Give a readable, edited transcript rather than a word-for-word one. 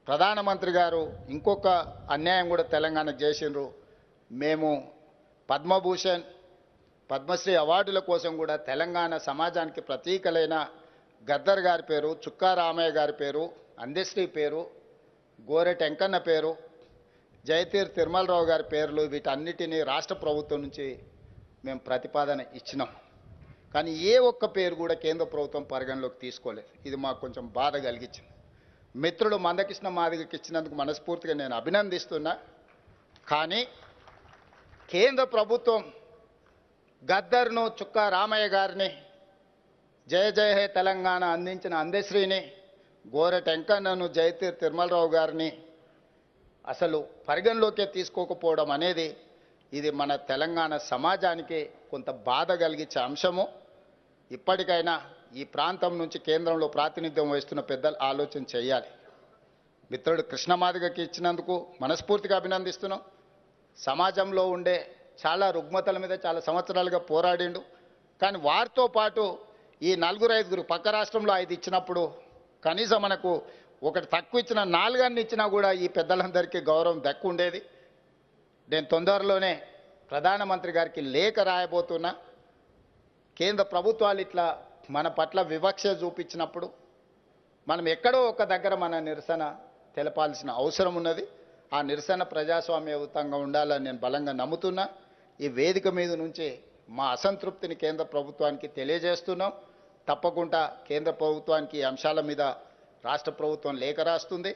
ప్రధానమంత్రి గారు ఇంకొక అన్యాయం కూడా తెలంగాణకు చేసిండ్రు. మేము పద్మభూషణ్ పద్మశ్రీ అవార్డుల కోసం కూడా తెలంగాణ సమాజానికి ప్రతీకలైన గద్దర్ గారి పేరు, చుక్కా రామయ్య గారి పేరు, అందశ్రీ పేరు, గోరెటి వెంకన్న పేరు, జయతీర్ తిరుమలరావు గారి పేర్లు, వీటన్నిటినీ రాష్ట్ర ప్రభుత్వం నుంచి మేము ప్రతిపాదన ఇచ్చినాం. కానీ ఏ ఒక్క పేరు కూడా కేంద్ర ప్రభుత్వం పరిగణలోకి తీసుకోలేదు. ఇది మాకు కొంచెం బాధ కలిగించింది. మిత్రుడు మందకృష్ణ మాదిగకి ఇచ్చినందుకు మనస్ఫూర్తిగా నేను అభినందిస్తున్నా. కానీ కేంద్ర ప్రభుత్వం గద్దర్ను, చుక్కా రామయ్య గారిని, జయ జయ హే తెలంగాణ అందించిన అందశ్రీని, గోరెటి వెంకన్నను, జయతీర్ తిరుమలరావు గారిని అసలు పరిగణలోకే తీసుకోకపోవడం అనేది ఇది మన తెలంగాణ సమాజానికి కొంత బాధ కలిగించే అంశము. ఇప్పటికైనా ఈ ప్రాంతం నుంచి కేంద్రంలో ప్రాతినిధ్యం వహిస్తున్న పెద్దలు ఆలోచన చేయాలి. మిత్రుడు కృష్ణమాదిగకి ఇచ్చినందుకు మనస్ఫూర్తిగా అభినందిస్తున్నాం. సమాజంలో ఉండే చాలా రుగ్మతల మీద చాలా సంవత్సరాలుగా పోరాడిండు. కానీ వారితో పాటు ఈ 4-5 పక్క రాష్ట్రంలో 5 ఇచ్చినప్పుడు కనీసం మనకు ఒకటి తక్కువ ఇచ్చిన 4 ఇచ్చినా కూడా ఈ పెద్దలందరికీ గౌరవం దక్కు ఉండేది. నేను తొందరలోనే ప్రధానమంత్రి గారికి లేఖ రాయబోతున్నా. కేంద్ర ప్రభుత్వాలు ఇట్లా మన పట్ల వివక్ష చూపించినప్పుడు మనం ఎక్కడో ఒక దగ్గర మన నిరసన తెలపాల్సిన అవసరం ఉన్నది. ఆ నిరసన ప్రజాస్వామ్యయుతంగా ఉండాలని నేను బలంగా నమ్ముతున్నా. ఈ వేదిక మీద నుంచి మా అసంతృప్తిని కేంద్ర ప్రభుత్వానికి తెలియజేస్తున్నాం. తప్పకుండా కేంద్ర ప్రభుత్వానికి ఈ అంశాల మీద రాష్ట్ర ప్రభుత్వం లేఖ రాస్తుంది.